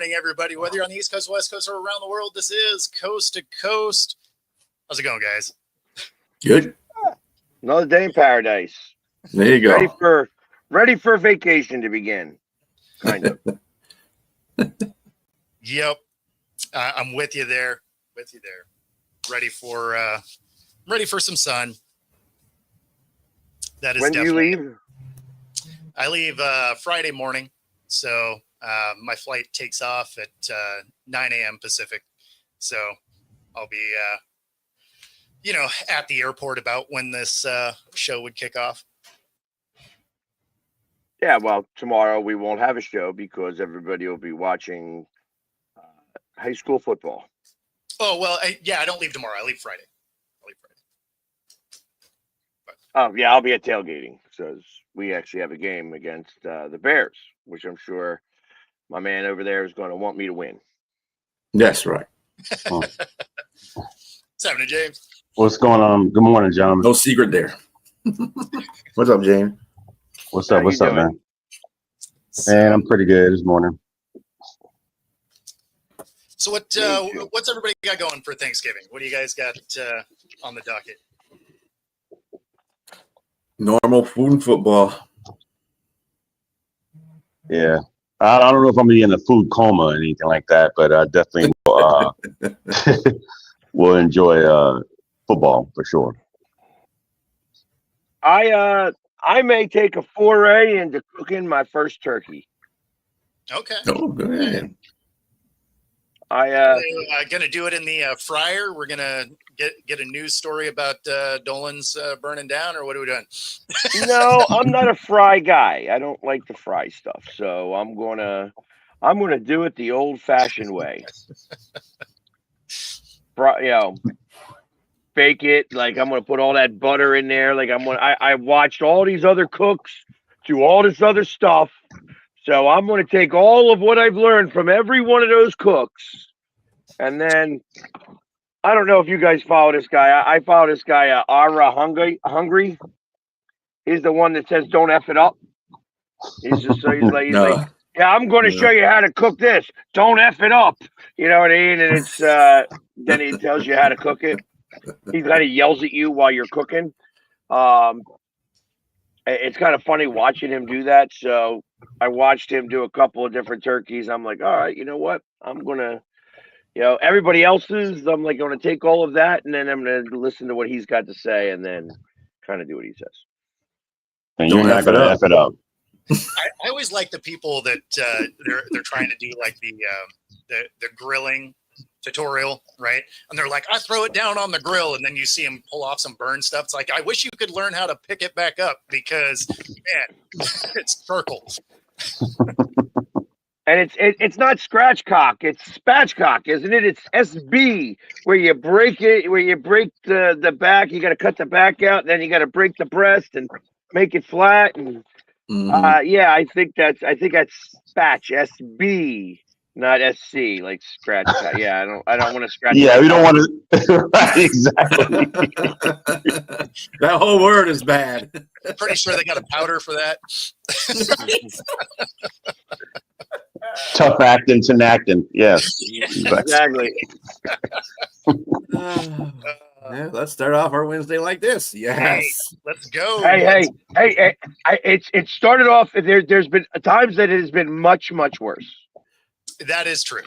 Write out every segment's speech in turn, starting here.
morning, everybody. Whether you're on the East Coast, West Coast, or around the world, this is Coast to Coast. How's it going, guys? Good. Another day in paradise. There you go. Ready for vacation to begin. Kind of. Yep. I'm with you there. Ready for some sun. That is when do you leave? I leave Friday morning. So my flight takes off at 9 a.m. Pacific. So I'll be, at the airport about when this show would kick off. Yeah, well, tomorrow we won't have a show because everybody will be watching high school football. Oh, well, I don't leave tomorrow. I leave Friday. Oh, yeah, I'll be at tailgating because we actually have a game against the Bears, which I'm sure my man over there is going to want me to win. That's right. What's happening, James? What's going on? Good morning, gentlemen. No secret there. What's up, James? What's up, man? Man, I'm pretty good this morning. So what's everybody got going for Thanksgiving? What do you guys got on the docket? Normal food and football. Yeah. I don't know if I'm going to be in a food coma or anything like that, but I definitely will enjoy football for sure. I may take a foray into cooking my first turkey. Okay. Oh, good. Gonna do it in the fryer. We're gonna get a news story about Dolan's burning down, or what are we doing? No, I'm not a fry guy. I don't like the fry stuff, so I'm gonna do it the old-fashioned way. Bake it. Like I'm gonna put all that butter in there. Like I watched all these other cooks do all this other stuff. So I'm going to take all of what I've learned from every one of those cooks. And then, I don't know if you guys follow this guy. I follow this guy, Ara Hungry. He's the one that says, don't F it up. He's like, yeah, I'm going to show you how to cook this. Don't F it up. You know what I mean? And it's, then he tells you how to cook it. He kind of yells at you while you're cooking. It's kind of funny watching him do that. So I watched him do a couple of different turkeys. I'm like, all right, you know what? I'm going to, everybody else's, I'm like, going to take all of that. And then I'm going to listen to what he's got to say and then kind of do what he says. And you're not going to F it up. I always like the people that they're trying to do like the grilling tutorial, right? And they're like, I throw it down on the grill, and then you see them pull off some burn stuff. It's like, I wish you could learn how to pick it back up because, man, it's charcoal. And it's not scratchcock, it's spatchcock, isn't it? It's SB, where you break it, where you break the back. You got to cut the back out, then you got to break the breast and make it flat. And yeah, I think that's spatch, SB. Not SC, like scratch. Yeah, I don't want to scratch. Yeah, we don't want to. Right, exactly. That whole word is bad. I'm pretty sure they got a powder for that. Tough acting to acting. Yes. Exactly. Let's start off our Wednesday like this. Yes. Hey, let's go. Hey. It started off. There's been times that it has been much, much worse. That is true.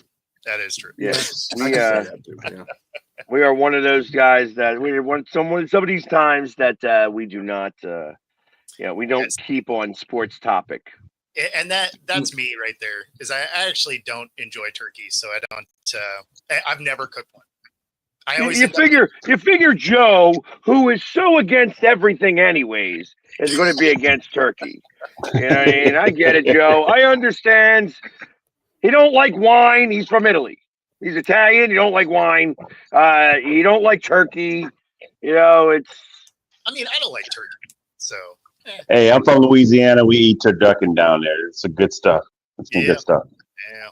Yes, we are one of those guys that some of these times that we do not, we don't keep on sports topic. And that's me right there. Is I actually don't enjoy turkey, so I don't. I've never cooked one. You figure Joe, who is so against everything anyways, is going to be against turkey. You know what I mean? I get it, Joe. I understand. He don't like wine. He's from Italy. He's Italian. You don't like wine. You don't like turkey. It's. I mean, I don't like turkey. So. Hey, I'm from Louisiana. We eat turducken down there. It's some good stuff. It's some good stuff. Yeah.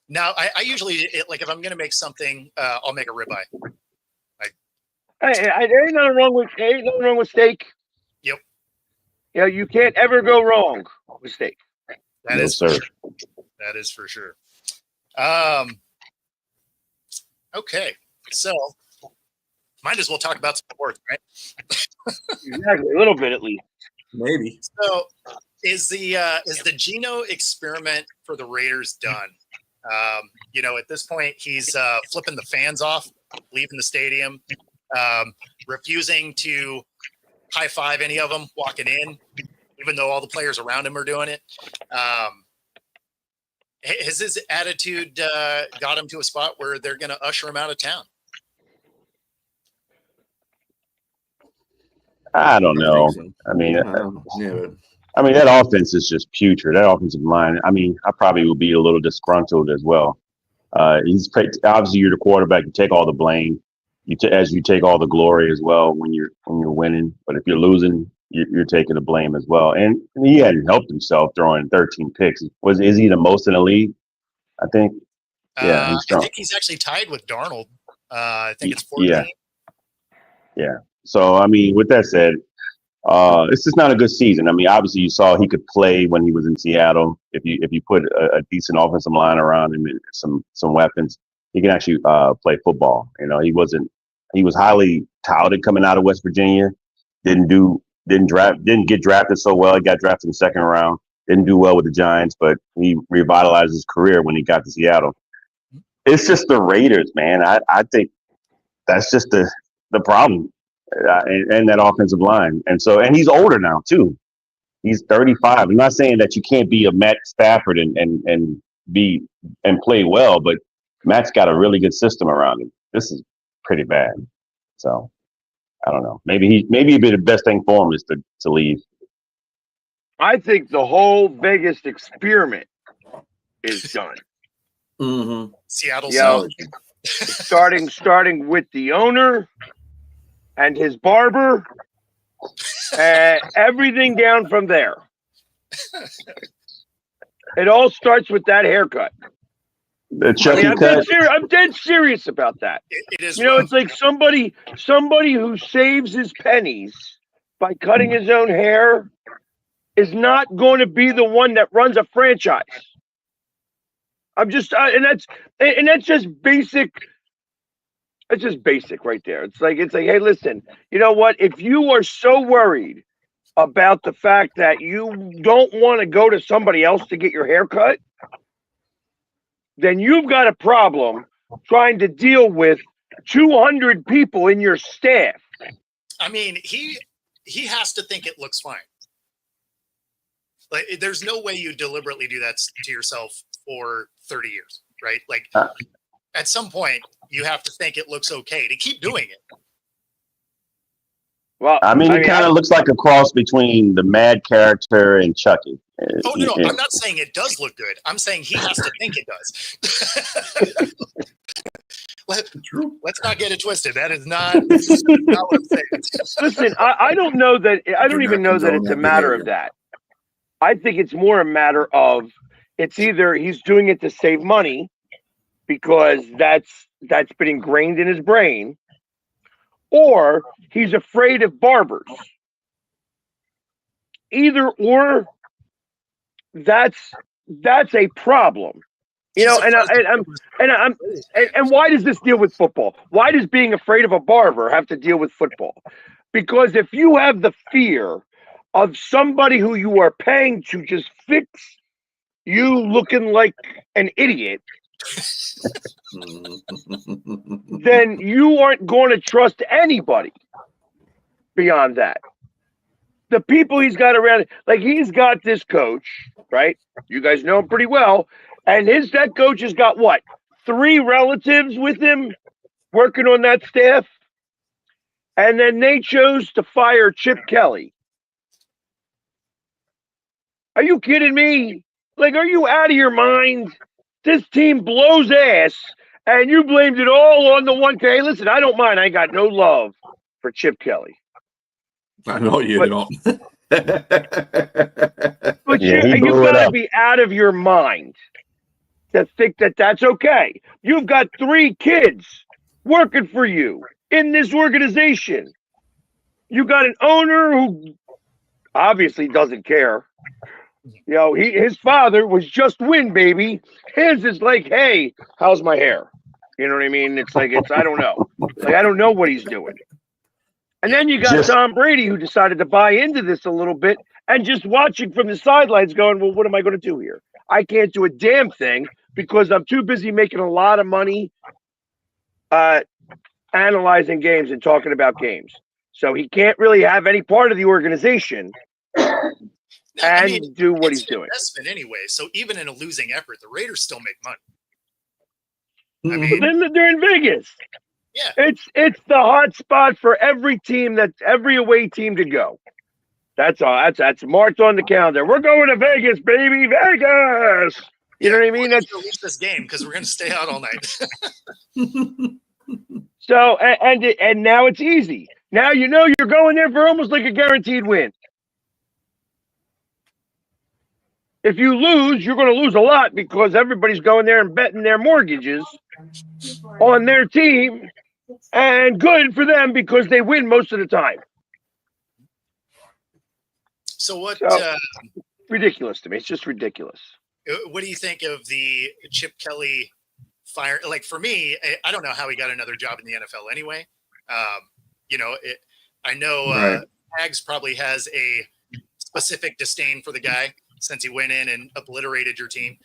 Now, I usually like if I'm gonna make something, I'll make a ribeye. There ain't nothing wrong with steak. Yep. You can't ever go wrong with steak. That is for sure. Okay, so might as well talk about sports, right? Exactly, a little bit at least. Maybe. So, is the Geno experiment for the Raiders done? At this point, he's flipping the fans off, leaving the stadium, refusing to high five any of them walking in, even though all the players around him are doing it. Has his attitude got him to a spot where they're going to usher him out of town? I don't know. think I mean, Yeah, I mean that offense is just putrid. That offensive line. I mean, I probably will be a little disgruntled as well. Obviously you're the quarterback. You take all the blame. As you take all the glory as well when you're winning. But if you're losing, you're taking the blame as well. And he hadn't helped himself throwing 13 picks. Is he the most in the league? I think. Yeah, he's strong. I think he's actually tied with Darnold. I think it's 14. Yeah. So I mean, with that said, it's just not a good season. I mean, obviously you saw he could play when he was in Seattle. If you put a decent offensive line around him and some weapons, he can actually play football. He was highly touted coming out of West Virginia. Didn't get drafted so well. He got drafted in the second round. Didn't do well with the Giants, but he revitalized his career when he got to Seattle. It's just the Raiders, man. I think that's just the problem. And that offensive line. And he's older now too. He's 35. I'm not saying that you can't be a Matt Stafford and play well, but Matt's got a really good system around him. This is pretty bad. So I don't know. Maybe it'd be the best thing for him is to leave. I think the whole Vegas experiment is done. Mm-hmm. Seattle. Starting with the owner and his barber, everything down from there. It all starts with that haircut. The Chucky cut. I'm dead serious about that. It is. It's like somebody who saves his pennies by cutting his own hair is not going to be the one that runs a franchise. I'm just, and that's just basic. It's just basic right there. It's like, hey, listen, you know what? If you are so worried about the fact that you don't want to go to somebody else to get your hair cut, then you've got a problem trying to deal with 200 people in your staff. I mean, he has to think it looks fine. Like, there's no way you deliberately do that to yourself for 30 years, right? Like, at some point, you have to think it looks okay to keep doing it. Well, I mean, it kind of looks like a cross between the Mad character and Chucky. Oh, no, I'm not saying it does look good. I'm saying he has to think it does. Let's not get it twisted. That is not what I'm saying. Listen, I don't know that. I don't even know that it's a matter of that. I think it's more a matter of it's either he's doing it to save money because that's been ingrained in his brain, or he's afraid of barbers. Either or, that's a problem. And why does this deal with football? Why does being afraid of a barber have to deal with football? Because if you have the fear of somebody who you are paying to just fix you looking like an idiot, then you aren't going to trust anybody beyond that. The people he's got around, like he's got this coach, right? You guys know him pretty well. And that coach has got what? 3 relatives with him working on that staff. And then they chose to fire Chip Kelly. Are you kidding me? Like, are you out of your mind? This team blows ass, and you blamed it all on the one guy. Hey, listen, I don't mind. I ain't got no love for Chip Kelly. I know you don't. But you've got to be out of your mind to think that that's okay. You've got 3 kids working for you in this organization. You got an owner who obviously doesn't care. You know, his father was just win, baby. His is like, hey, how's my hair? You know what I mean? It's like I don't know. Like I don't know what he's doing. And then you got Just- Tom Brady, who decided to buy into this a little bit and just watching from the sidelines, going, well, what am I going to do here? I can't do a damn thing because I'm too busy making a lot of money analyzing games and talking about games. So he can't really have any part of the organization and do what it's he's an doing. investment anyway. So even in a losing effort, the Raiders still make money. Mhm. I mean, Then they're in Vegas. yeah. It's the hot spot for every team, every away team to go. That's all. That's marked on the calendar. We're going to Vegas, baby, Vegas. You know what I mean? We're That's gonna lose this game because we're going to stay out all night. so, and now it's easy. Now you know you're going there for almost like a guaranteed win. If you lose, you're going to lose a lot because everybody's going there and betting their mortgages on their team, and good for them because they win most of the time. So what? Ridiculous to me. It's just ridiculous. What do you think of the Chip Kelly fire? Like for me, I don't know how he got another job in the NFL anyway. You know, I know Right. Hags probably has a specific disdain for the guy since he went in and obliterated your team.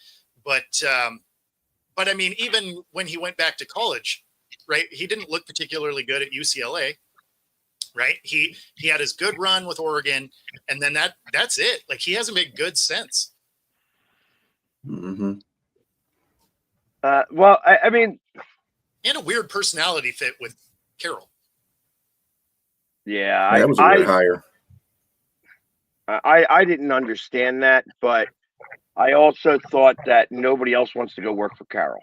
But I mean, even when he went back to college, right? He didn't look particularly good at UCLA, right? He had his good run with Oregon, and then that's it. Like he hasn't been good since. Mm-hmm. Well, I mean, And a weird personality fit with Carroll. yeah, That was a good hire. I didn't understand that, but I also thought that nobody else wants to go work for Carroll.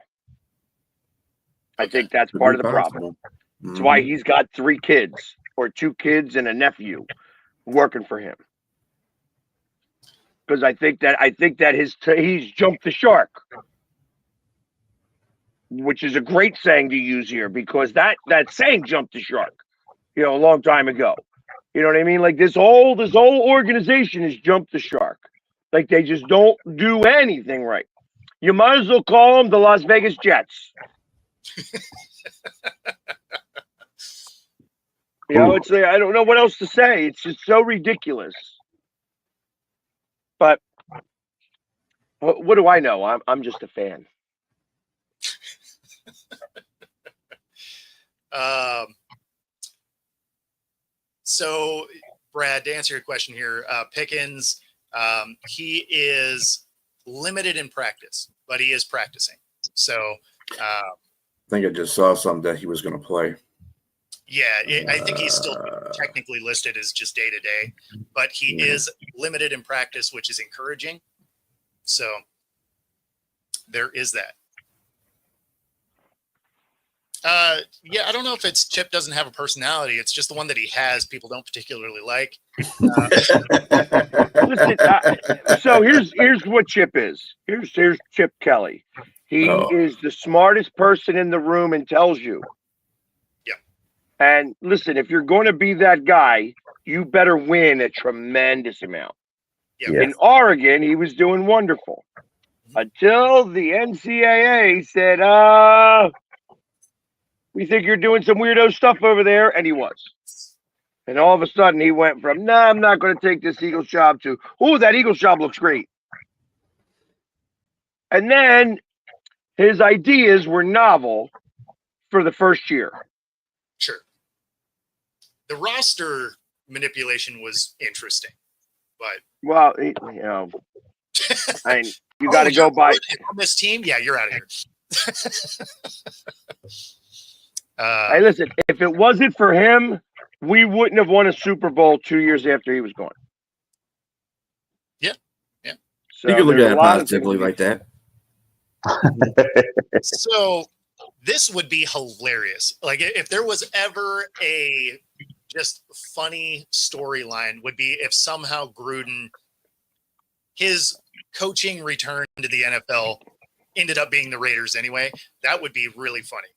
I think that's part of the problem. That's why he's got 3 kids or 2 kids and a nephew working for him. Because I think that he's jumped the shark, which is a great saying to use here because that saying jumped the shark, you know, a long time ago. You know what I mean? Like this whole organization has jumped the shark. Like they just don't do anything right. You might as well call them the Las Vegas Jets. You know, it's like, I don't know what else to say. It's just so ridiculous. But what do I know? I'm just a fan. So, Brad, to answer your question here, Pickens, he is limited in practice, but he is practicing. So, I think I just saw something that he was going to play. yeah, I think he's still technically listed as just day to day, but he is limited in practice, which is encouraging. So, there is that. Yeah, I don't know if it's Chip doesn't have a personality. It's just the one that he has. People don't particularly like. Listen, so here's what Chip is. Here's Chip Kelly. He is the smartest person in the room and tells you. Yeah. And listen, if you're going to be that guy, you better win a tremendous amount. Yeah. In Oregon, he was doing wonderful until the NCAA said, we think you're doing some weirdo stuff over there, and he was. And all of a sudden, he went from, nah, I'm not going to take this Eagles job to, oh, that Eagles job looks great. And then his ideas were novel for the first year. Sure. The roster manipulation was interesting, but well, you know, I mean, you got to go by on this team. Yeah, you're out of here. Hey, listen, if it wasn't for him, we wouldn't have won a Super Bowl 2 years after he was gone. Yeah, yeah. So you can look there's at a it lot of positively things- like that. So this would be hilarious. Like if there was ever a just funny storyline, would be if somehow Gruden, his coaching return to the NFL ended up being the Raiders anyway. That would be really funny.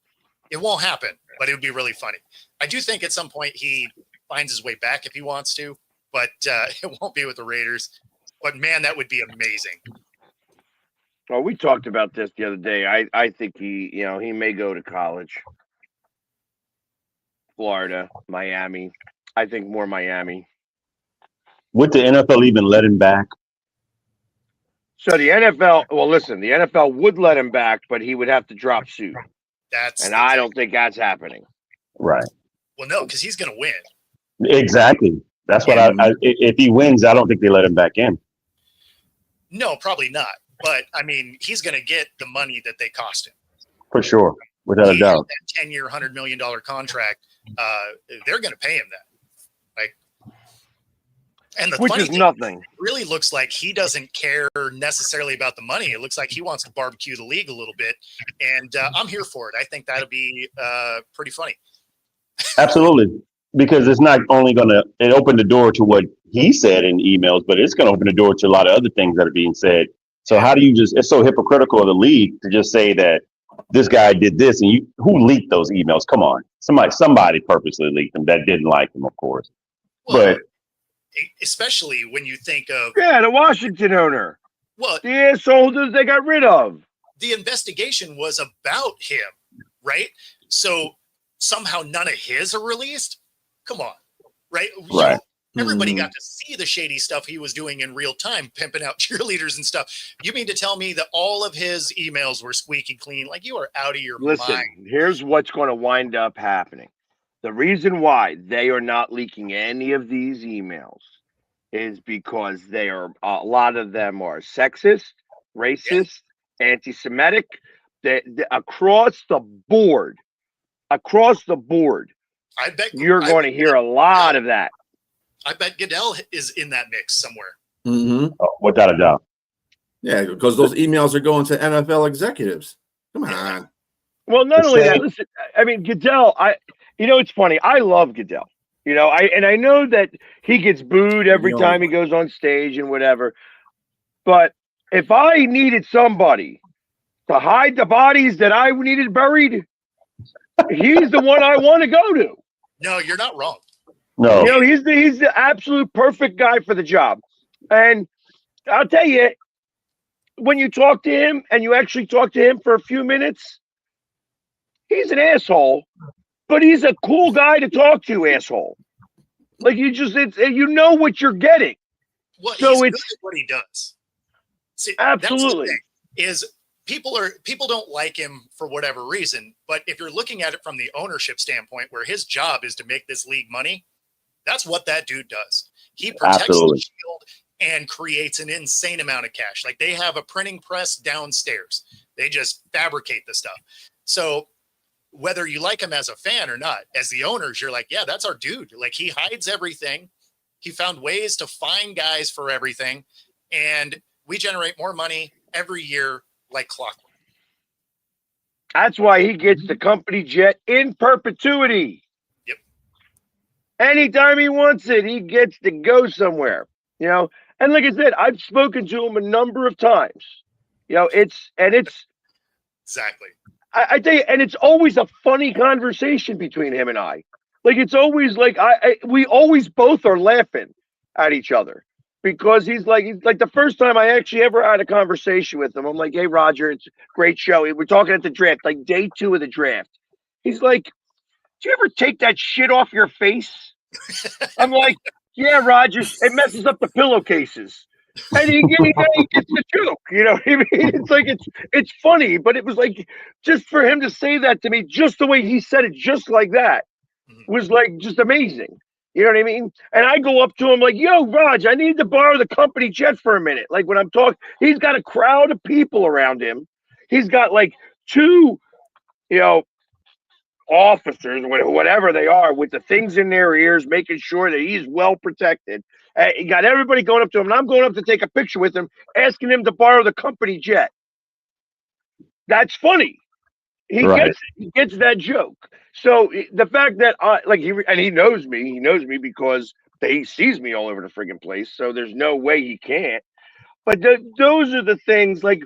It won't happen, but it would be really funny. I do think at some point he finds his way back if he wants to, but it won't be with the Raiders. But man, that would be amazing. Well, we talked about this the other day. I think he may go to college. Florida, Miami. I think more Miami. Would the NFL even let him back? So the NFL, well, listen, the NFL would let him back, but he would have to drop suit. And I don't think that's happening. Right. Well, no, because he's going to win. Exactly. That's what if he wins, I don't think they let him back in. No, probably not. But I mean, he's going to get the money that they cost him. For sure. Without a doubt. That 10-year, $100 million contract, they're going to pay him that. And the which funny is thing, nothing. It really looks like he doesn't care necessarily about the money. It looks like he wants to barbecue the league a little bit. And I'm here for it. I think that'll be pretty funny. Absolutely. Because it's not only going to it open the door to what he said in emails, but it's going to open the door to a lot of other things that are being said. So how do you it's so hypocritical of the league to just say that this guy did this and who leaked those emails? Come on. Somebody purposely leaked them that didn't like him, of course. Well, especially when you think of the Washington owner. Well, the asshole that they got rid of. The investigation was about him, right? So somehow none of his are released. Come on, right? Right. Everybody got to see the shady stuff he was doing in real time, pimping out cheerleaders and stuff. You mean to tell me that all of his emails were squeaky clean? Like, you are out of your mind. Listen, here's what's going to wind up happening. The reason why they are not leaking any of these emails is because a lot of them are sexist, racist, anti-Semitic. Across the board, I bet you're going to hear a lot of that. I bet Goodell is in that mix somewhere. Mm-hmm. Oh, without a doubt. Yeah, because those emails are going to NFL executives. Come on. Well, not only that, listen, I mean, Goodell, it's funny. I love Goodell. I know that he gets booed every time he goes on stage and whatever. But if I needed somebody to hide the bodies that I needed buried, he's the one I want to go to. No, you're not wrong. No. He's the absolute perfect guy for the job. And I'll tell you, when you talk to him and you actually talk to him for a few minutes, he's an asshole, but he's a cool guy to talk to, asshole. Like you know what you're getting. Well, so he's good at what he does. See, absolutely. Is people don't like him for whatever reason, but if you're looking at it from the ownership standpoint, where his job is to make this league money, that's what that dude does. He protects the shield and creates an insane amount of cash. Like, they have a printing press downstairs. They just fabricate the stuff. So whether you like him as a fan or not, as the owners, you're like, yeah, that's our dude. Like, he hides everything. He found ways to find guys for everything. And we generate more money every year like clockwork. That's why he gets the company jet in perpetuity. Yep. Anytime he wants it, he gets to go somewhere. And like I said, I've spoken to him a number of times. It's exactly. I tell you, and it's always a funny conversation between him and I. Like, it's always like we always both are laughing at each other because he's like the first time I actually ever had a conversation with him. I'm like, hey, Roger, it's a great show. We're talking at the draft, like day 2 of the draft. He's like, do you ever take that shit off your face? I'm like, yeah, Roger, it messes up the pillowcases. And he gets the joke, you know what I mean? It's like, it's funny, but it was like, just for him to say that to me, just the way he said it, just like that, was like, just amazing. You know what I mean? And I go up to him like, yo, Raj, I need to borrow the company jet for a minute. Like, when I'm talking, he's got a crowd of people around him. He's got like 2, officers, whatever they are, with the things in their ears, making sure that he's well protected. He got everybody going up to him, and I'm going up to take a picture with him, asking him to borrow the company jet. That's funny. He gets that joke. So the fact that he knows me because he sees me all over the friggin' place. So there's no way he can't. But those are the things. Like,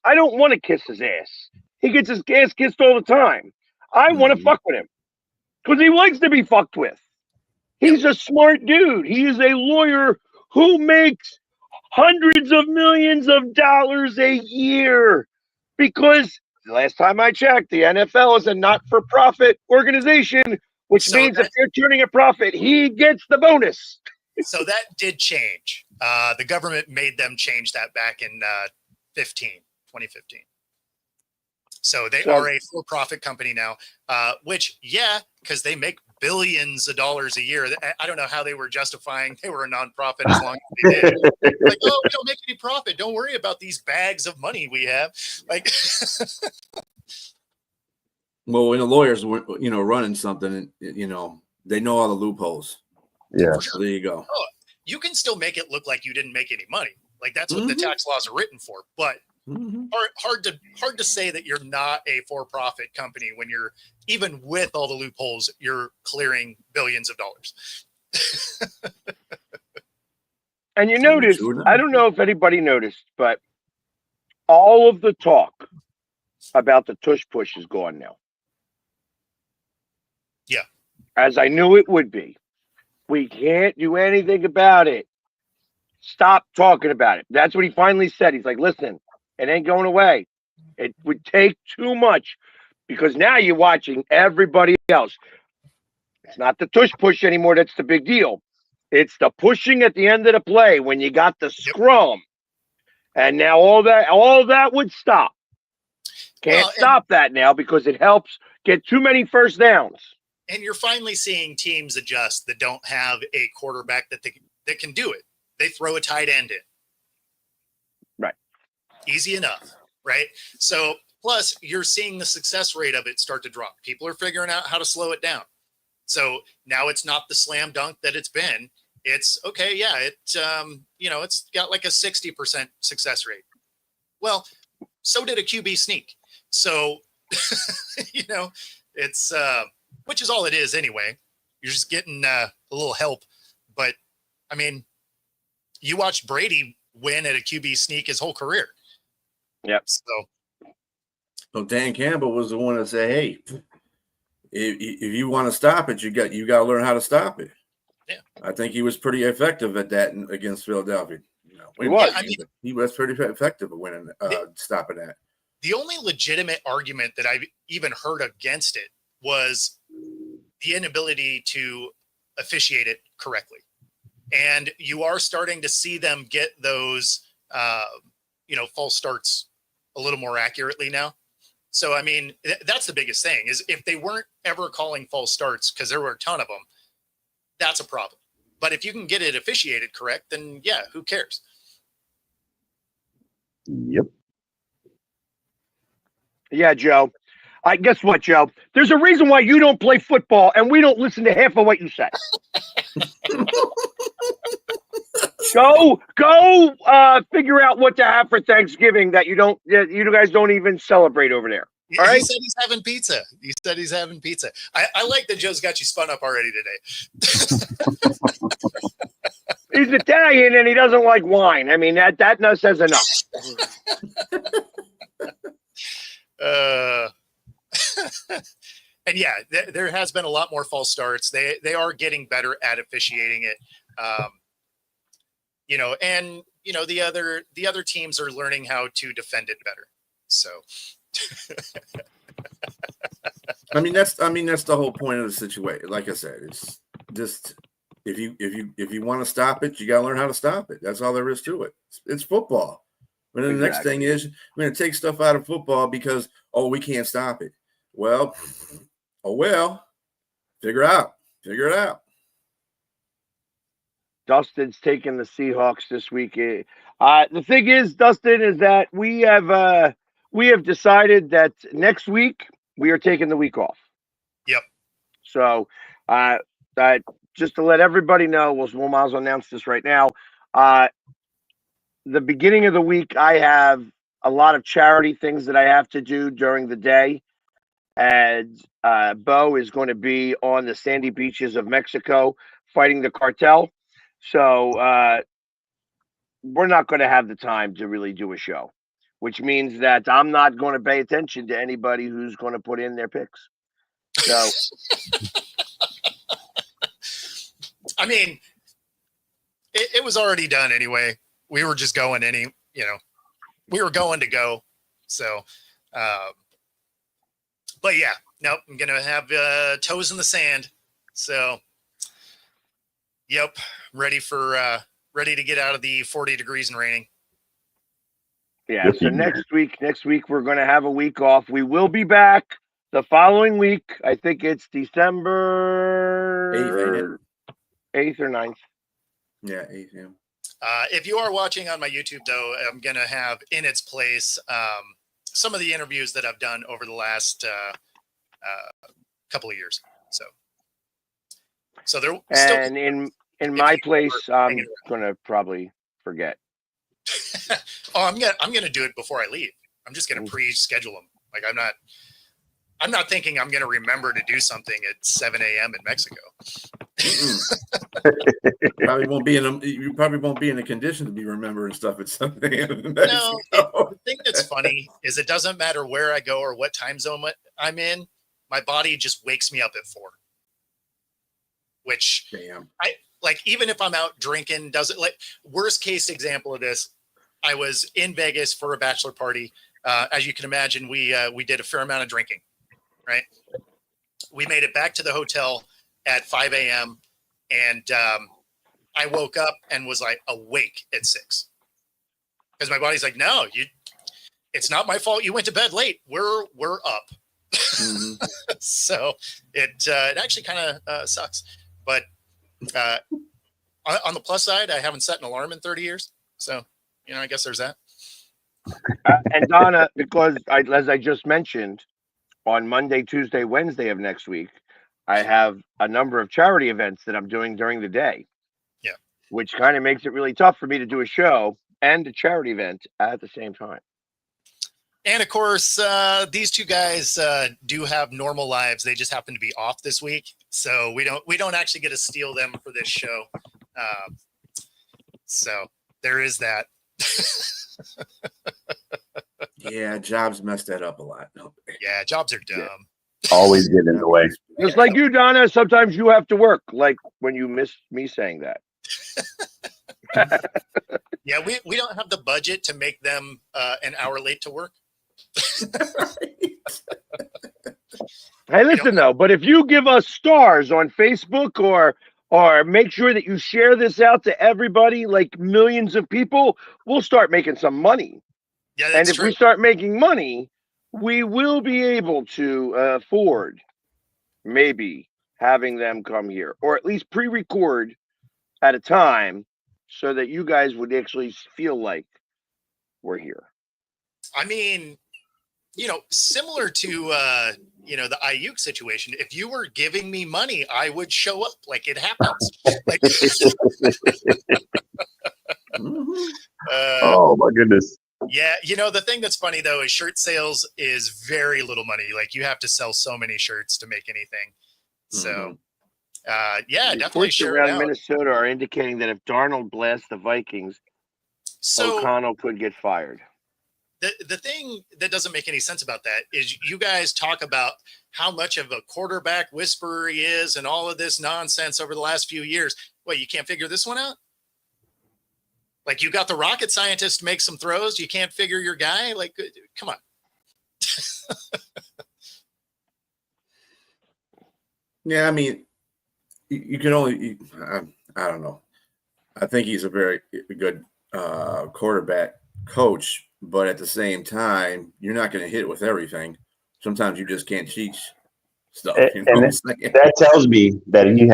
I don't want to kiss his ass. He gets his ass kissed all the time. I want to fuck with him because he likes to be fucked with. He's a smart dude. He is a lawyer who makes hundreds of millions of dollars a year because the last time I checked, the NFL is a not-for-profit organization, which So means that- if they're turning a profit, he gets the bonus. So that did change. The government made them change that back in 2015. So they So- are a for-profit company now, which, because they make billions of dollars a year. I don't know how they were justifying they were a nonprofit as long as they did. Like, oh, we don't make any profit. Don't worry about these bags of money we have. Like, Well, when the lawyers were, running something, they know all the loopholes. Yeah. So there you go. you can still make it look like you didn't make any money. Like that's what the Mhm. tax laws are written for. But Mhm. hard to say that you're not a for-profit company when you're, even with all the loopholes, you're clearing billions of dollars. And you notice, Sure. I don't know if anybody noticed, but all of the talk about the tush push is gone now. Yeah. As I knew it would be. We can't do anything about it. Stop talking about it. That's what he finally said. He's like, listen, it ain't going away. It would take too much because now you're watching everybody else. It's not the tush push anymore. That's the big deal. It's the pushing at the end of the play when you got the scrum. And now all that would stop. Can't stop that now because it helps get too many first downs. And you're finally seeing teams adjust that don't have a quarterback that can do it. They throw a tight end in. Right. Easy enough, right? So plus you're seeing the success rate of it start to drop. People are figuring out how to slow it down. So now it's not the slam dunk that it's been. It's okay. Yeah. It's got like a 60% success rate. Well, so did a QB sneak. So, it's, which is all it is anyway. You're just getting a little help. But I mean, you watched Brady win at a QB sneak his whole career. Yep. So Dan Campbell was the one that said, "Hey, if you want to stop it, you got to learn how to stop it." Yeah. I think he was pretty effective at that against Philadelphia. He was. He was pretty effective at winning, stopping that. The only legitimate argument that I've even heard against it was the inability to officiate it correctly. And you are starting to see them get those, false starts a little more accurately now. So, I mean, that's the biggest thing is if they weren't ever calling false starts, because there were a ton of them, that's a problem. But if you can get it officiated correct, then yeah, who cares? Yep. Yeah, Joe. Guess what, Joe? There's a reason why you don't play football and we don't listen to half of what you say. Go figure out what to have for Thanksgiving that you guys don't even celebrate over there. All right? He said he's having pizza. I like that Joe's got you spun up already today. He's Italian and he doesn't like wine. I mean, that now says enough. And yeah, there has been a lot more false starts. They are getting better at officiating it. The other teams are learning how to defend it better. So I mean that's the whole point of the situation. Like I said, it's just if you want to stop it, you got to learn how to stop it. That's all there is to it. It's football. But then the next thing is we're going to take stuff out of football because we can't stop it. Well, figure it out. Dustin's taking the Seahawks this week. The thing is, Dustin, is that we have decided that next week we are taking the week off. Yep. So, just to let everybody know, we'll might as well announce this right now. The beginning of the week, I have a lot of charity things that I have to do during the day. And Bo is going to be on the sandy beaches of Mexico fighting the cartel. So we're not going to have the time to really do a show, which means that I'm not going to pay attention to anybody who's going to put in their picks. So, I mean, it was already done anyway. we were just going we were going to go. So, but yeah, nope, I'm going to have toes in the sand. So, yep, ready to get out of the 40 degrees and raining. Yeah. Good So for you. next week we're going to have a week off. We will be back the following week. I think it's December 8th or 9th. Yeah, 8, yeah. If you are watching on my YouTube, though, I'm going to have in its place some of the interviews that I've done over the last couple of years. So there. And in my place, I'm going to probably forget. I'm gonna do it before I leave. I'm just gonna pre-schedule them. Like I'm not thinking I'm gonna remember to do something at 7 a.m. in Mexico. You probably won't be in a condition to be remembering stuff at 7 a.m. in No, Mexico. the thing that's funny is it doesn't matter where I go or what time zone I'm in. My body just wakes me up at 4. Which Damn. even if I'm out drinking, worst case example of this, I was in Vegas for a bachelor party. As you can imagine, we did a fair amount of drinking, right? We made it back to the hotel at 5 a.m. and I woke up and was like awake at 6 because my body's like, no, it's not my fault. You went to bed late. We're up. Mm-hmm. So it actually kind of sucks, but on the plus side, I haven't set an alarm in 30 years. So, I guess there's that. And Donna, because as I just mentioned, on Monday, Tuesday, Wednesday of next week, I have a number of charity events that I'm doing during the day. Yeah. Which kind of makes it really tough for me to do a show and a charity event at the same time. And of course, these two guys do have normal lives. They just happen to be off this week. So we don't actually get to steal them for this show. So there is that. Yeah, jobs messed that up a lot. No. Yeah, jobs are dumb. Yeah. Always get in the way. Just like you, Donna, sometimes you have to work, like when you missed me saying that. Yeah, we don't have the budget to make them an hour late to work. Hey, listen though, but if you give us stars on Facebook or make sure that you share this out to everybody, like millions of people, we'll start making some money. Yeah, And that's if true. we start making money, we will be able to afford maybe having them come here, or at least pre-record at a time so that you guys would actually feel like we're here. I mean, similar to the Ayuk situation. If you were giving me money, I would show up. Like it happens. Like, Oh my goodness. yeah, the thing that's funny though is shirt sales is very little money. Like you have to sell so many shirts to make anything. So, yeah, definitely Reports share it around out. Minnesota are indicating that if Darnold blasts the Vikings, So O'Connell could get fired. the thing that doesn't make any sense about that is you guys talk about how much of a quarterback whisperer he is and all of this nonsense over the last few years. What, you can't figure this one out? Like you got the rocket scientist to make some throws. You can't figure your guy. Like, come on. Yeah, I mean, you can only. I don't know. I think he's a very good quarterback coach, but at the same time, you're not going to hit with everything. Sometimes you just can't teach stuff. You know what I'm saying? That tells me that you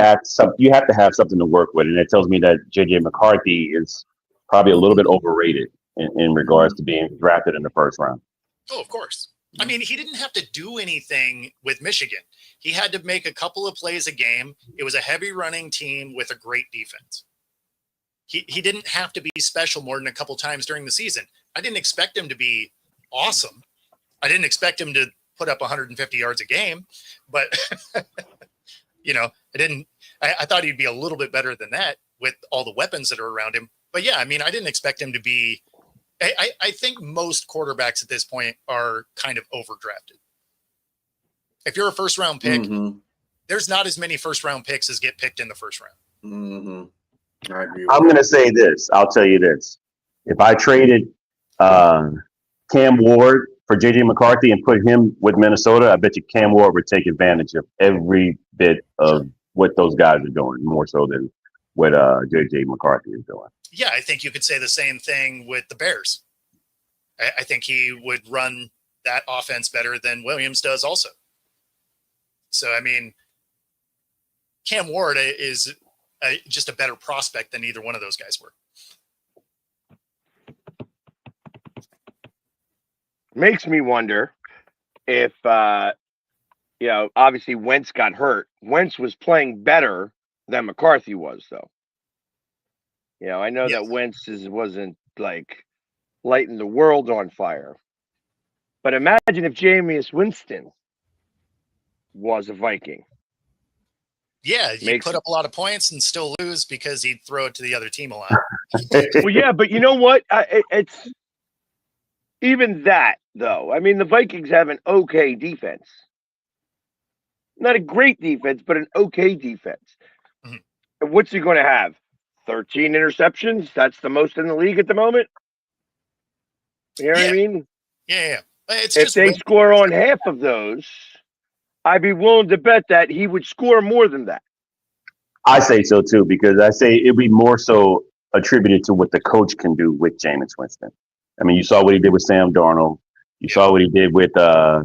have to have something to work with, and it tells me that JJ McCarthy is probably a little bit overrated in regards to being drafted in the first round. Oh, of course. I mean, he didn't have to do anything with Michigan. He had to make a couple of plays a game. It was a heavy running team with a great defense. He didn't have to be special more than a couple times during the season. I didn't expect him to be awesome. I didn't expect him to put up 150 yards a game, but I thought he'd be a little bit better than that with all the weapons that are around him. But yeah, I mean, I didn't expect him to be. I think most quarterbacks at this point are kind of overdrafted. If you're a first round pick, there's not as many first round picks as get picked in the first round. I agree with I'm going to say this. I'll tell you this. If I traded Cam Ward for JJ McCarthy and put him with Minnesota, I bet you Cam Ward would take advantage of every bit of what those guys are doing, more so than what JJ McCarthy is doing. Yeah, I think you could say the same thing with the Bears. I think he would run that offense better than Williams does also. So, I mean, Cam Ward is just a better prospect than either one of those guys were. Makes me wonder if, obviously Wentz got hurt. Wentz was playing better than McCarthy was, though. I know that Wentz wasn't like lighting the world on fire. But imagine if Jameis Winston was a Viking. Yeah, he'd put up a lot of points and still lose because he'd throw it to the other team a lot. Well, yeah, but you know what? It's even that, though. I mean, the Vikings have an okay defense. Not a great defense, but an okay defense. Mm-hmm. And what's he going to have? 13 interceptions? That's the most in the league at the moment? You know what I mean? Yeah. If they score on half of those, I'd be willing to bet that he would score more than that. I say so too, because I say it'd be more so attributed to what the coach can do with Jameis Winston. I mean, you saw what he did with Sam Darnold. You saw what he did with. I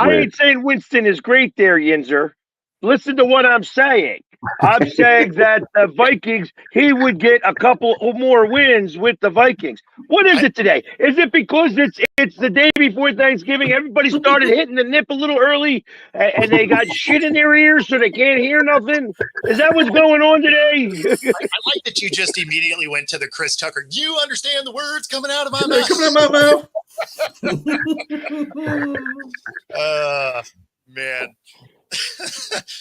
ain't saying Winston is great there, Yinzer. Listen to what I'm saying. I'm saying that the Vikings, he would get a couple more wins with the Vikings. What is it today? Is it because it's the day before Thanksgiving? Everybody started hitting the nip a little early, and they got shit in their ears so they can't hear nothing? Is that what's going on today? I like that you just immediately went to the Chris Tucker. You understand the words coming out of my mouth? Coming out of my mouth. Man.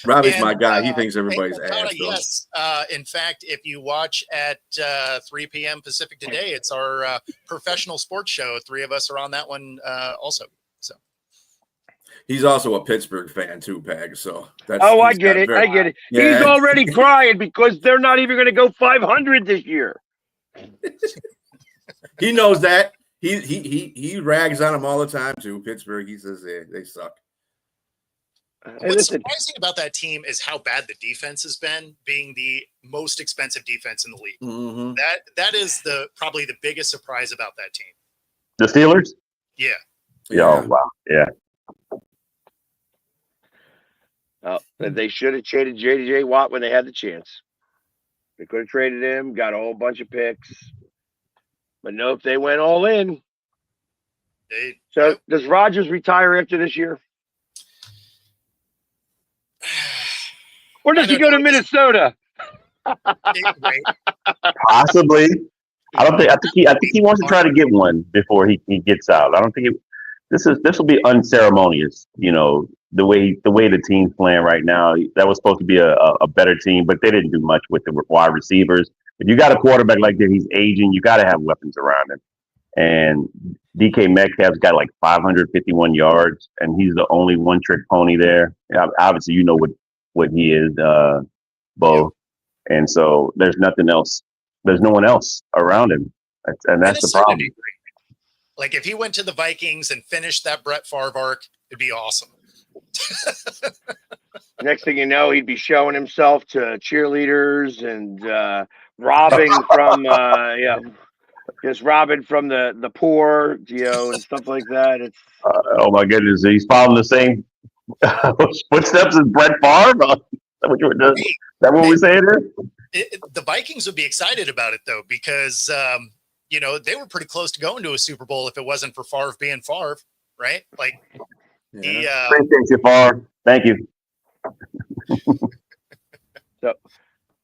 Robbie's my guy. He thinks everybody's ass. Yes. In fact, if you watch at 3 p.m. Pacific today, it's our professional sports show. 3 of us are on that one also. So he's also a Pittsburgh fan too, Peg. So that's I get it. Yeah. He's already crying because they're not even going to go 500 this year. He knows that. He rags on them all the time too. Pittsburgh. He says they suck. What's surprising about that team is how bad the defense has been, being the most expensive defense in the league. Mm-hmm. That is probably the biggest surprise about that team. The Steelers? Yeah. Oh, wow. Yeah. They should have traded J.J. Watt when they had the chance. They could have traded him, got a whole bunch of picks. But nope, they went all in. Does Rodgers retire after this year? Or does he go to Minnesota? Possibly. I think he wants to try to get one before he gets out. I don't think this will be unceremonious. The way the team's playing right now. That was supposed to be a better team, but they didn't do much with the wide receivers. If you got a quarterback like that, he's aging. You got to have weapons around him. And DK Metcalf's got like 551 yards, and he's the only one-trick pony there. Obviously, you know what he is, Bo. And so there's nothing else. There's no one else around him. And that's the problem. Like if he went to the Vikings and finished that Brett Favre arc, it'd be awesome. Next thing you know, he'd be showing himself to cheerleaders and robbing from, just robbing from the poor, and stuff like that. It's oh my goodness, he's following the same footsteps as Brett Favre. Is that what we're saying here? The Vikings would be excited about it though, because they were pretty close to going to a Super Bowl if it wasn't for Favre being Favre, right? Like, appreciate you, Favre. Thank you. So,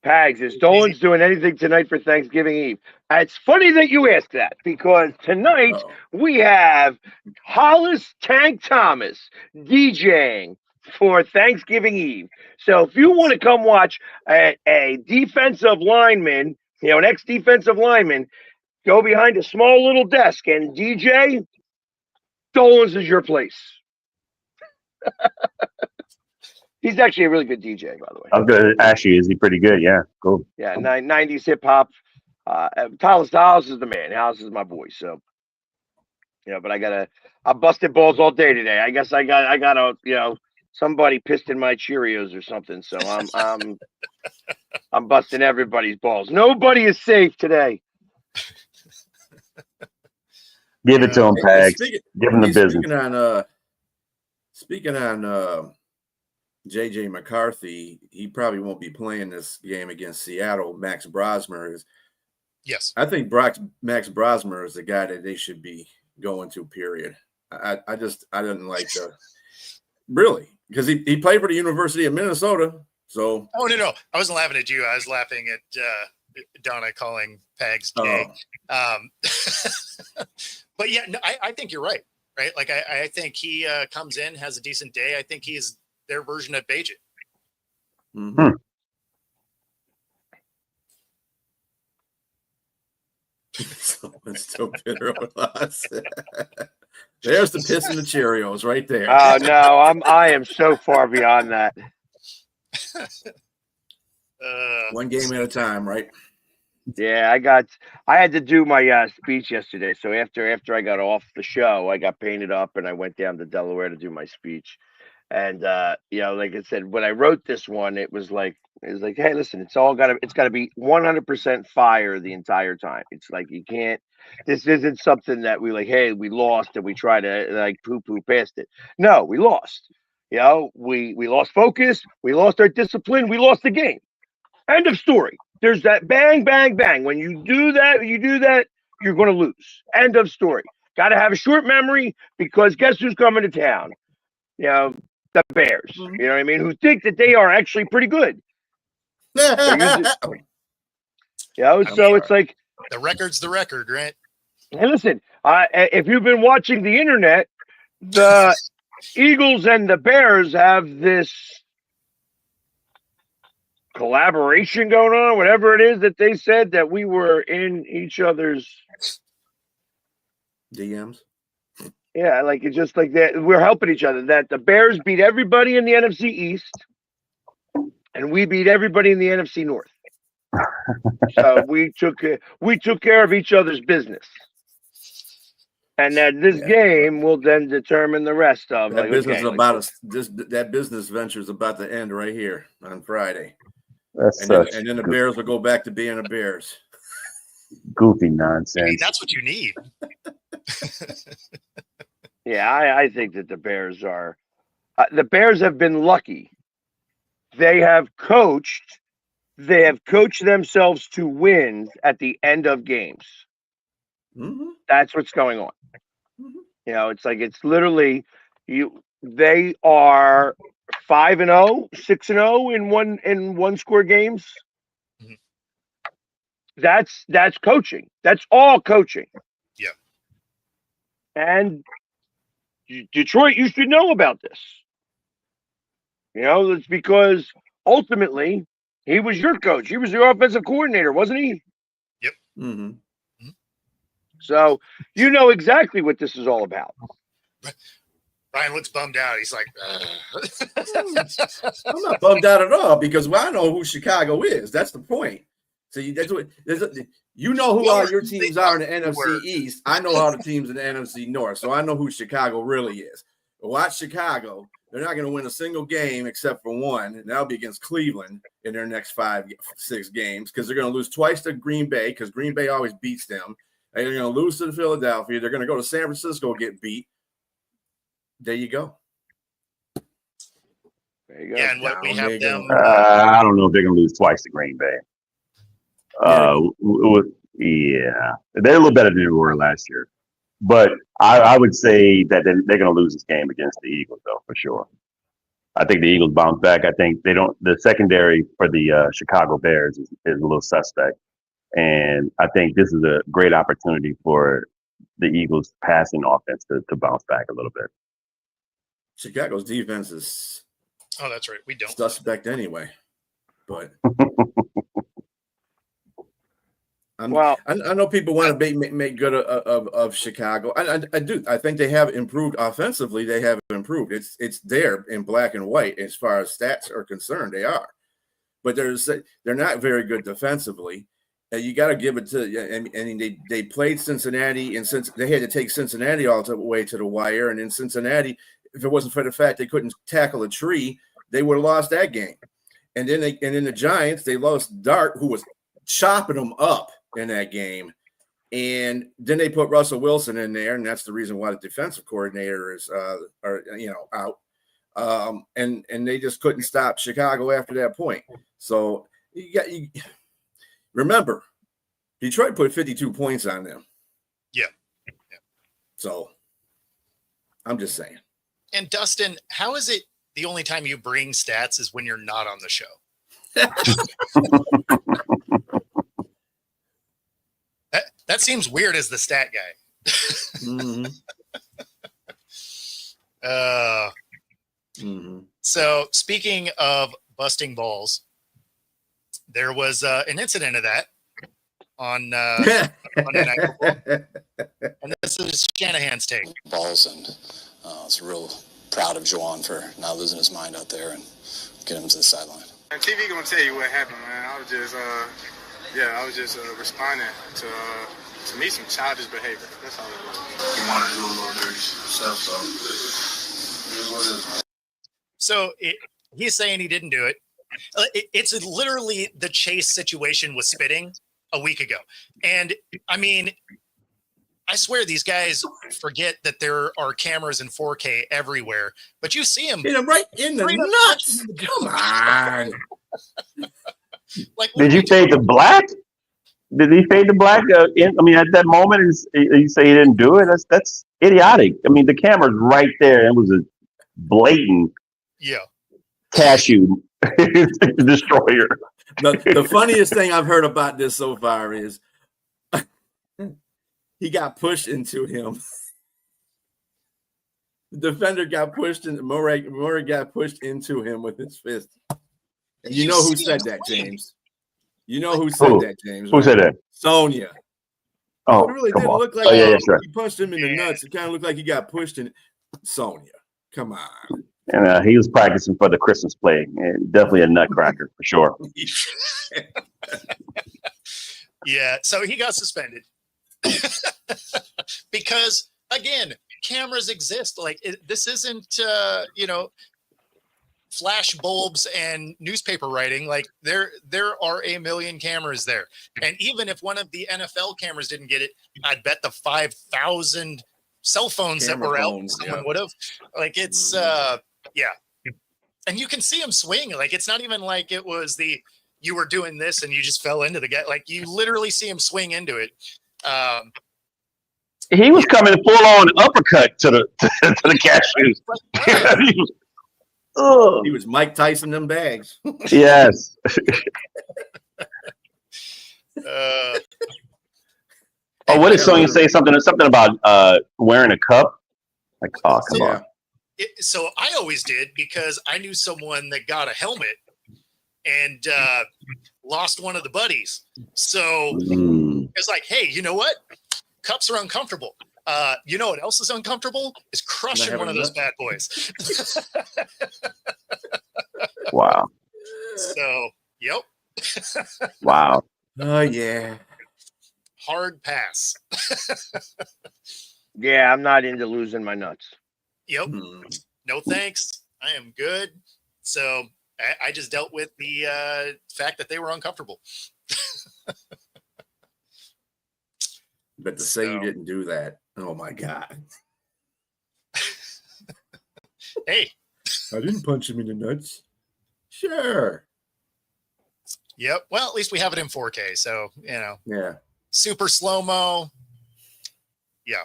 Pags, is Dolan's doing anything tonight for Thanksgiving Eve? It's funny that you asked that because tonight we have Hollis Tank Thomas DJing for Thanksgiving Eve. So if you want to come watch a defensive lineman, an ex-defensive lineman, go behind a small little desk and DJ, Dolan's is your place. He's actually a really good DJ, by the way. I'm good. Actually, is he pretty good? Yeah, cool. Yeah, 90s hip hop. Tyler Styles is the man. House is my boy. So, but I busted balls all day today. I guess I got somebody pissed in my Cheerios or something. So I'm busting everybody's balls. Nobody is safe today. Give it to him, Pags. Give him the business. Speaking on JJ McCarthy, he probably won't be playing this game against Seattle. Max Brosmer is. Yes, I think Max Brosmer is the guy that they should be going to. Period. I didn't like really, because he played for the University of Minnesota. So no, I wasn't laughing at you. I was laughing at Donna calling Pags gay. But yeah, no, I think you're right. Like I think he comes in, has a decent day. I think he's their version of Bajan. Mm-hmm. Someone's still bitter of us. There's the piss and the Cheerios right there. Oh no, I am so far beyond that. One game at a time, right? Yeah, I had to do my speech yesterday. So after I got off the show, I got painted up and I went down to Delaware to do my speech. And like I said, when I wrote this one, it was like, hey, listen, it's gotta be 100% fire the entire time. It's like this isn't something that we like, hey, we lost and we try to like poo-poo past it. No, we lost. We lost focus, we lost our discipline, we lost the game. End of story. There's that bang, bang, bang. When you do that, you're going to lose. End of story. Got to have a short memory because guess who's coming to town? The Bears. You know what I mean? Who think that they are actually pretty good. So it's like the record's the record, right? And listen, if you've been watching the internet, the Eagles and the Bears have this collaboration going on, whatever it is that they said, that we were in each other's DMs. Yeah, like it's just like that. We're helping each other. That the Bears beat everybody in the NFC East, and we beat everybody in the NFC North. So we took care of each other's business, and that this game will then determine the rest of that business. That business venture is about to end right here on Friday. And then the Bears will go back to being the Bears. Goofy nonsense. I mean, that's what you need. Yeah, I think that the Bears have been lucky. They have coached themselves to wins at the end of games. Mm-hmm. That's what's going on. Mm-hmm. It's like it's literally they are 5-0, 6-0 in one score games. Mm-hmm. That's coaching. That's all coaching. Yeah. And Detroit, you should know about this. It's because ultimately he was your coach. He was your offensive coordinator, wasn't he? Yep. Mm-hmm. Mm-hmm. So you know exactly what this is all about. Ryan looks bummed out. He's like, I'm not bummed out at all because I know who Chicago is. That's the point. So you know who all your teams are in the NFC East. I know all the teams in the NFC North, so I know who Chicago really is. But watch Chicago. They're not going to win a single game except for one, and that'll be against Cleveland in their next 5-6 games because they're going to lose twice to Green Bay because Green Bay always beats them. And they're going to lose to Philadelphia. They're going to go to San Francisco, get beat. There you go. There you go. Yeah, and what we have them. I don't know if they're going to lose twice to Green Bay. Yeah, they're a little better than they were last year, but I would say that they're going to lose this game against the Eagles, though, for sure. I think the Eagles bounce back. I think the secondary for the Chicago Bears is a little suspect, and I think this is a great opportunity for the Eagles' passing offense to bounce back a little bit. Chicago's defense is that's right. We don't suspect anyway, but. I know people want to make good of Chicago. I do. I think they have improved offensively. They have improved. It's there in black and white as far as stats are concerned. They are, but they're not very good defensively. you got to give it to. I mean, they played Cincinnati, and since they had to take Cincinnati all the way to the wire, and in Cincinnati, if it wasn't for the fact they couldn't tackle a tree, they would have lost that game. And then in the Giants, they lost Dart, who was chopping them up in that game. And then they put Russell Wilson in there, and that's the reason why the defensive coordinator is out. And they just couldn't stop Chicago after that point. So you remember, Detroit put 52 points on them. Yeah. So I'm just saying. And Dustin, how is it the only time you bring stats is when you're not on the show? That seems weird as the stat guy. Mm-hmm. So speaking of busting balls, there was an incident of that on Monday Night Football. And this is Shanahan's take. Balls, and I was real proud of Juwan for not losing his mind out there and getting him to the sideline. TV gonna tell you what happened, man. I was just responding to me some childish behavior. That's all it was. He wanted to do a little dirty stuff, so it is what it is, man. So he's saying he didn't do it. It's literally the Chase situation with spitting a week ago. And I mean, I swear these guys forget that there are cameras in 4K everywhere, but you see them Hit him right in the nuts. Come on. Like, Did you fade the black? Did he fade the black? At that moment, you say he didn't do it. That's idiotic. I mean, the camera's right there. It was a blatant cashew destroyer. The funniest thing I've heard about this so far is he got pushed into him. The defender got pushed, and Murray got pushed into him with his fist. And you know who said that, James? You know who said that, James? Who said that? Sonia. Oh, it really come didn't on. look like Sure. he punched him in the nuts. It kind of looked like he got pushed in. Sonia, come on. And he was practicing for the Christmas play. And definitely a nutcracker for sure. Yeah, so he got suspended because, again, cameras exist. Like this isn't, flash bulbs and newspaper writing. Like there are a million cameras there. And even if one of the NFL cameras didn't get it, I'd bet the 5,000 cell phones that were out, someone would have. Like it's, and you can see him swing. Like it's not even like it was you were doing this and you just fell into the guy. Like you literally see him swing into it. He was coming full on uppercut to the cashews. He was Mike Tyson them bags. Yes. What did Sonya say? Something about wearing a cup? Like, oh, come on. So I always did because I knew someone that got a helmet and lost one of the buddies. So it's like, hey, you know what? Cups are uncomfortable. You know what else is uncomfortable? Is crushing one of those bad boys. Wow. So, yep. Wow. Oh, yeah. Hard pass. Yeah, I'm not into losing my nuts. Yep. No thanks. I am good. So I just dealt with the fact that they were uncomfortable. But to say you didn't do that, oh my God. Hey. I didn't punch him in the nuts. Sure. Yep. Well, at least we have it in 4K. So, Yeah. Super slow-mo. Yeah.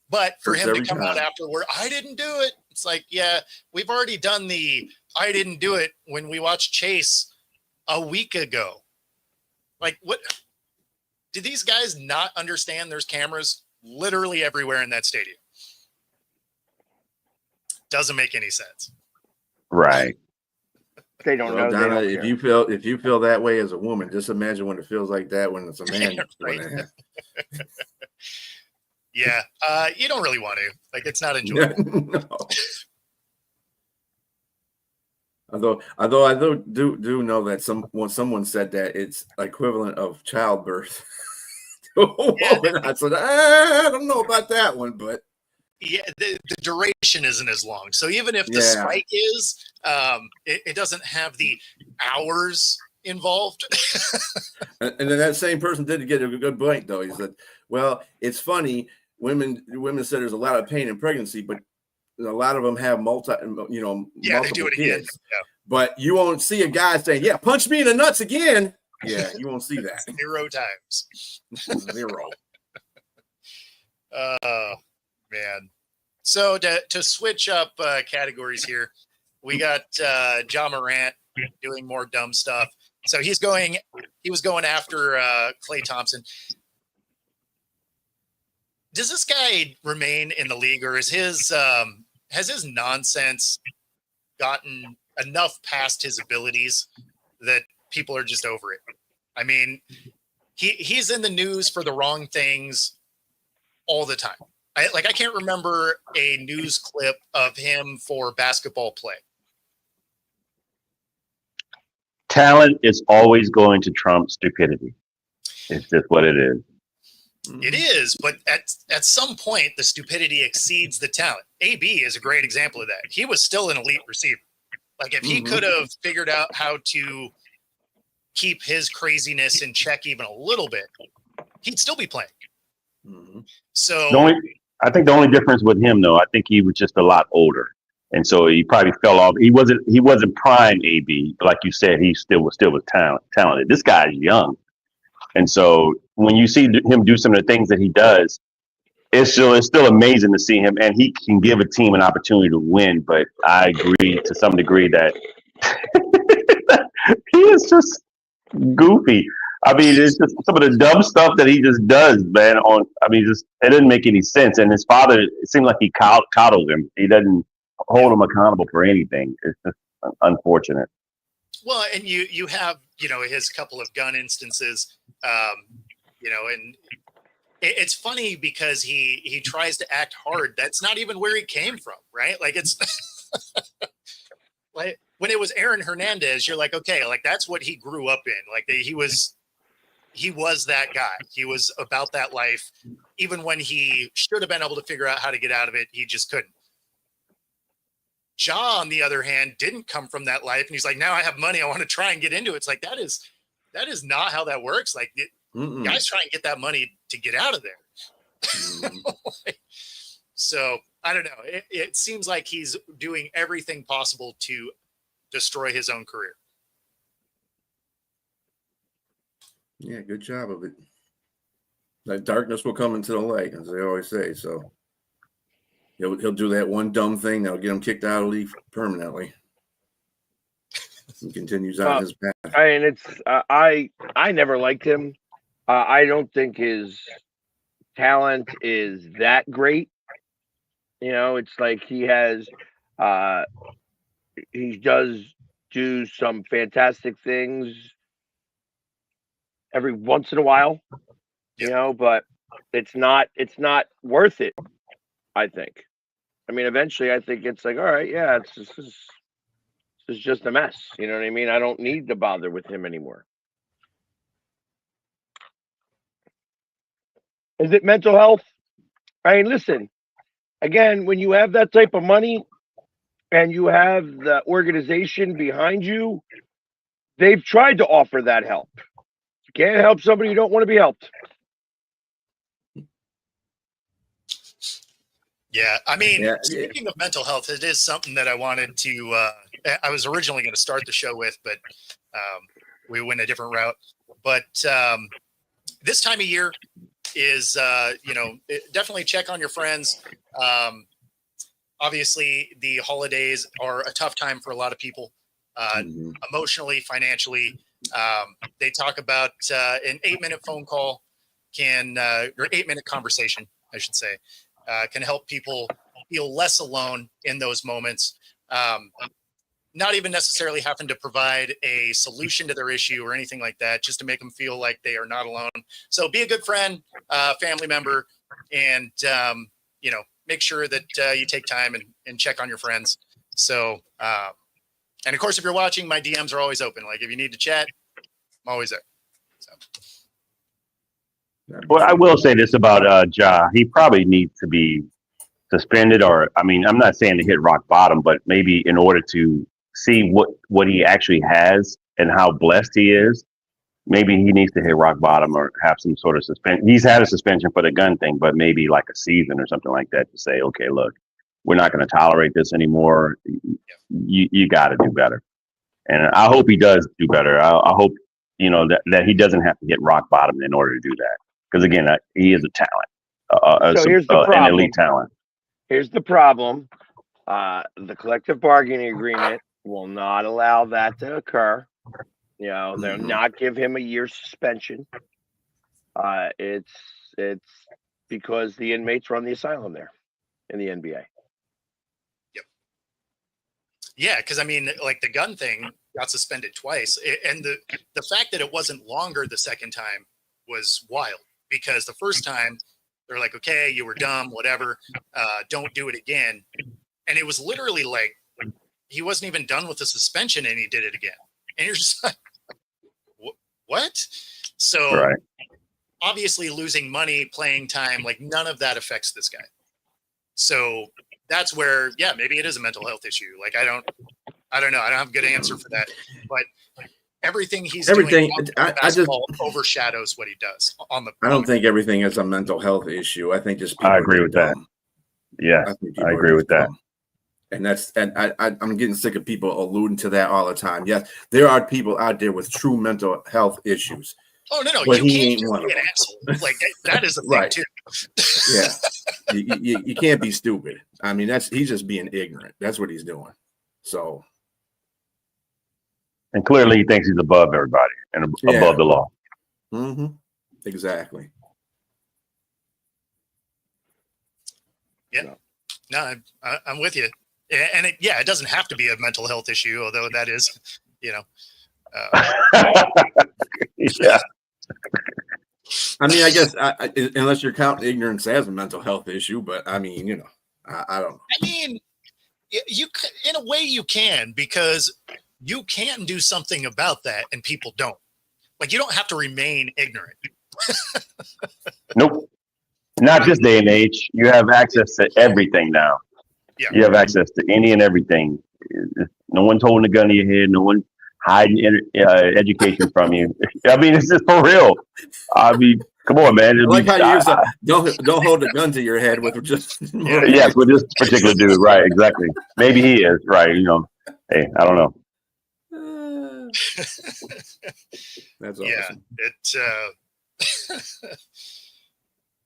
But for him to come out time. afterward, I didn't do it. It's like, yeah, we've already done the I didn't do it when we watched Chase a week ago. Like, what? Did these guys not understand there's cameras literally everywhere in that stadium? Doesn't make any sense. Right. They don't Well, know. Donna, they if you feel that way as a woman, just imagine what it feels like that when it's a man. Right. Yeah. You don't really want to. Like, it's not enjoyable. No. Although I do know that someone said that it's equivalent of childbirth. I said I don't know about that one, but yeah, the duration isn't as long. So even if the Yeah. spike is, it doesn't have the hours involved. and then that same person did get a good point though. He said, "Well, it's funny. Women said there's a lot of pain in pregnancy, but a lot of them have Yeah, they multiple do it again. kids. Yeah. But you won't see a guy saying, "Yeah, punch me in the nuts again." Yeah, you won't see that. 0 times. 0. Man. So to switch up categories here, we got John Morant doing more dumb stuff. So he was going after Klay Thompson. Does this guy remain in the league, or is has his nonsense gotten enough past his abilities that people are just over it? I mean, he's in the news for the wrong things all the time. I can't remember a news clip of him for basketball play. Talent is always going to trump stupidity. It's just what it is. It is, but at some point, the stupidity exceeds the talent. AB is a great example of that. He was still an elite receiver. Like, if he could have figured out how to keep his craziness in check even a little bit, he'd still be playing. So I think the only difference with him, though, I think he was just a lot older, and so he probably fell off. He wasn't prime AB, but like you said, he still was talented. This guy is young, and so when you see him do some of the things that he does, it's still amazing to see him, and he can give a team an opportunity to win. But I agree to some degree that he is just goofy. I mean, it's just some of the dumb stuff that he just does, man. It doesn't make any sense. And his father, it seems like he coddles him. He doesn't hold him accountable for anything. It's just unfortunate. well, and you have his couple of gun instances, and it's funny because he tries to act hard. That's not even where he came from, right? Like, it's like when it was Aaron Hernandez, you're like, okay, like that's what he grew up in. Like he was that guy. He was about that life. Even when he should have been able to figure out how to get out of it, he just couldn't. Ja, on the other hand, didn't come from that life, and he's like, now I have money, I want to try and get into it. It's like that is not how that works. Like guys try and get that money to get out of there. So I don't know. It seems like he's doing everything possible to destroy his own career. Yeah, good job of it. That darkness will come into the light, as they always say. So he'll do that one dumb thing that'll get him kicked out of the league permanently. He continues on his path. I never liked him. I don't think his talent is that great. It's like he does do some fantastic things every once in a while, but it's not worth it, I think. I mean, eventually I think it's like, all right, yeah, this is just a mess. You know what I mean? I don't need to bother with him anymore. Is it mental health? I mean, listen, again, when you have that type of money and you have the organization behind you, they've tried to offer that help. You can't help somebody who don't want to be helped. Yeah, I mean, speaking of mental health, it is something that I wanted to. I was originally going to start the show with, but we went a different route. But this time of year is, definitely check on your friends. Obviously, the holidays are a tough time for a lot of people, emotionally, financially. They talk about an 8-minute phone call or 8-minute conversation, I should say. Can help people feel less alone in those moments. Not even necessarily having to provide a solution to their issue or anything like that, just to make them feel like they are not alone. So be a good friend, family member, and, make sure that you take time and check on your friends. So And of course, if you're watching, my DMs are always open. Like if you need to chat, I'm always there. So. Well, I will say this about Ja. He probably needs to be suspended, or I mean, I'm not saying to hit rock bottom, but maybe in order to see what he actually has and how blessed he is, maybe he needs to hit rock bottom or have some sort of suspension. He's had a suspension for the gun thing, but maybe like a season or something like that to say, okay, look, we're not going to tolerate this anymore. You got to do better. And I hope he does do better. I hope, that he doesn't have to hit rock bottom in order to do that. Because again, he is a talent, So here's the an problem. elite talent. Here's the problem. The collective bargaining agreement will not allow that to occur. They'll not give him a year's suspension. It's because the inmates run the asylum there in the NBA. Yeah, because I mean, like the gun thing got suspended twice, and the fact that it wasn't longer the second time was wild. Because the first time they're like, okay, you were dumb, whatever, don't do it again. And it was literally like he wasn't even done with the suspension, and he did it again. And you're just like, what? So Right. obviously, losing money, playing time, like none of that affects this guy. So that's where, yeah, maybe it is a mental health issue. Like, I don't know. I don't have a good answer for that, but everything he's doing I basketball overshadows what he does on the. I don't think everything is a mental health issue. I think just people I agree with that. Yeah, I agree with that. And I'm getting sick of people alluding to that all the time. Yes, there are people out there with true mental health issues. Oh no, but you he can't ain't just one be of an them. asshole. Like that is a thing Right. too. Yeah, you can't be stupid. I mean, he's just being ignorant. That's what he's doing. So, And clearly he thinks he's above everybody and above the law. Exactly. Yeah, no, I'm with you. And it doesn't have to be a mental health issue, although that is, Yeah. I mean, I guess unless you're counting ignorance as a mental health issue, but I mean, I don't know. I mean, you in a way you can, because you can do something about that, and people don't. Like, you don't have to remain ignorant. Nope. Not this day and age. You have access to everything now. Yeah. You have access to any and everything. No one's holding a gun to your head. No one hiding education from you. I mean, it's just for real. I mean, come on, man. I like how you use that. Don't hold a gun to your head with just. Yes, with this particular dude, right? Exactly. Maybe he is right. Hey, I don't know. That's Yeah, awesome.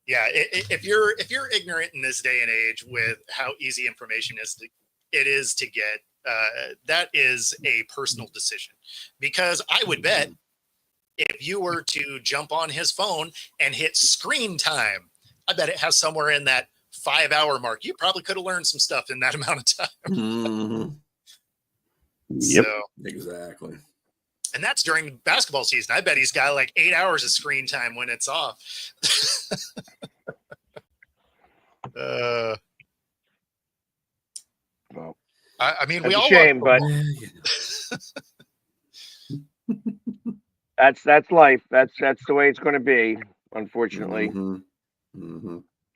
if you're ignorant in this day and age with how easy information is to get, that is a personal decision. Because I would bet if you were to jump on his phone and hit screen time, I bet it has somewhere in that 5-hour mark. You probably could have learned some stuff in that amount of time. Mm-hmm. Yep. So, Exactly. and that's during basketball season. I bet he's got like 8 hours of screen time when it's off. Well, I mean, that's we a all shame, but that's life. That's the way it's going to be, unfortunately. And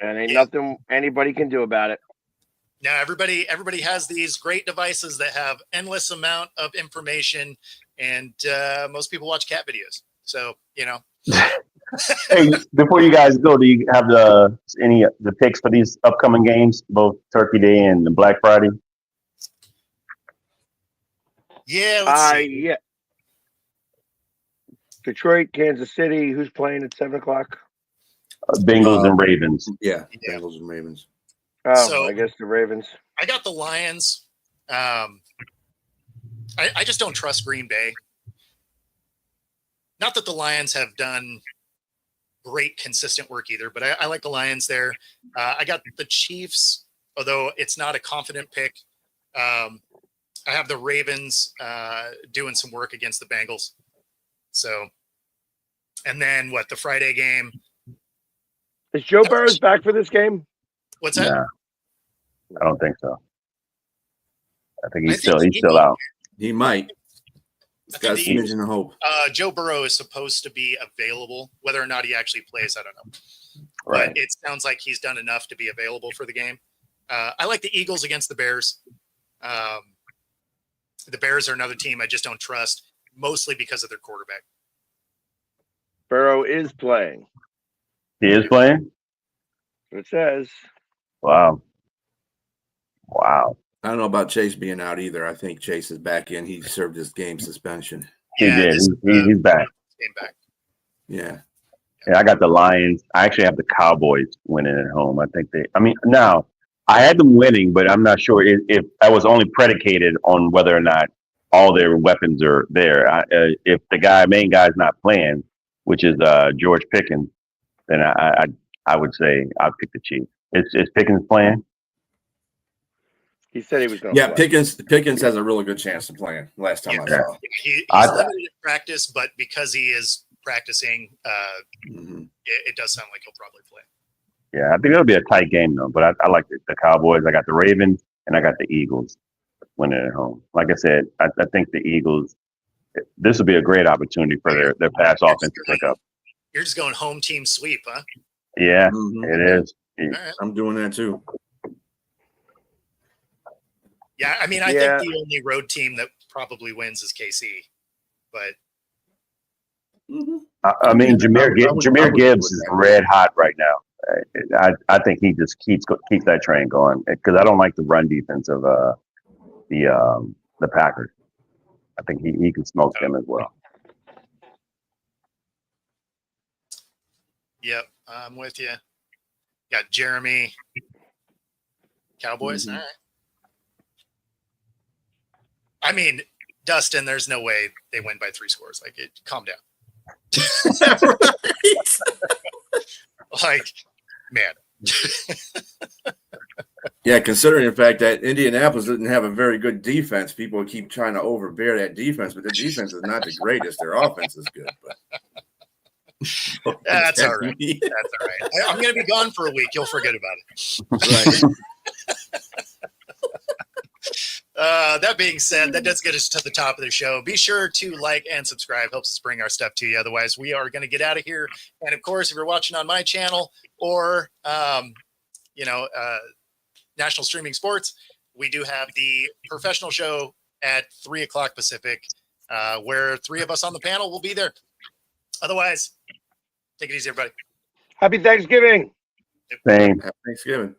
ain't nothing anybody can do about it. now everybody has these great devices that have endless amount of information, and most people watch cat videos. So Hey, before you guys go, do you have the picks for these upcoming games, both Turkey Day and the Black Friday? yeah, let's see. Yeah. Detroit, Kansas City. Who's playing at 7:00? Bengals and Ravens. Yeah, Yeah. Bengals and Ravens. Oh, So- I guess the Ravens. I got the Lions. I just don't trust Green Bay. Not that the Lions have done great consistent work either, but I like the Lions there. I got the Chiefs, although it's not a confident pick. I have the Ravens doing some work against the Bengals. So, and then the Friday game? Is Joe Burrows back for this game? What's that? Nah, I don't think so. I think I he's think still out. He might. He's I got a think the smidgen of hope. Joe Burrow is supposed to be available. Whether or not he actually plays, I don't know. Right. But it sounds like he's done enough to be available for the game. I like the Eagles against the Bears. The Bears are another team I just don't trust, mostly because of their quarterback. Burrow is playing. He is playing? It says. Wow. Wow. I don't know about Chase being out either. I think Chase is back in. He served his game suspension. He did. He's back. Came back. Yeah. Yeah, I got the Lions. I actually have the Cowboys winning at home. Now I had them winning, but I'm not sure if that was only predicated on whether or not all their weapons are there. If the main guy's not playing, which is George Pickens, then I would say I'd pick the Chiefs. Is Pickens playing? He said he was going to Yeah, play. Pickens has a really good chance of playing. Last time I saw. He's limited in practice, but because he is practicing, it does sound like he'll probably play. Yeah, I think it'll be a tight game though. But I like the Cowboys. I got the Ravens and I got the Eagles winning at home. Like I said, I think the Eagles. This will be a great opportunity for their pass offense to pick up. You're just going home team sweep, huh? Yeah, Mhm. it is. All right. I'm doing that too. Yeah, I mean, I Yeah. think the only road team that probably wins is KC, but I mean, I would Jahmyr go Gibbs with is that. red hot right now. I think he just keeps that train going because I don't like the run defense of the Packers. I think he can smoke them as well. yep, I'm with you. Got Jeremy, Cowboys. Mhm. All right. I mean, Dustin, there's no way they win by 3 scores. Like, calm down. Like, man. Yeah, considering the fact that Indianapolis didn't have a very good defense, people keep trying to overbear that defense, but their defense is not the greatest. Their offense is good. But That's all right. That's all right. I'm going to be gone for a week. You'll forget about it. Right. That being said, that does get us to the top of the show. Be sure to like and subscribe. Helps us bring our stuff to you. Otherwise, we are going to get out of here. And of course, if you're watching on my channel or, National Streaming Sports, we do have the professional show at 3:00 Pacific, where 3 of us on the panel will be there. Otherwise, take it easy, everybody. Happy Thanksgiving. Same. Happy Thanksgiving.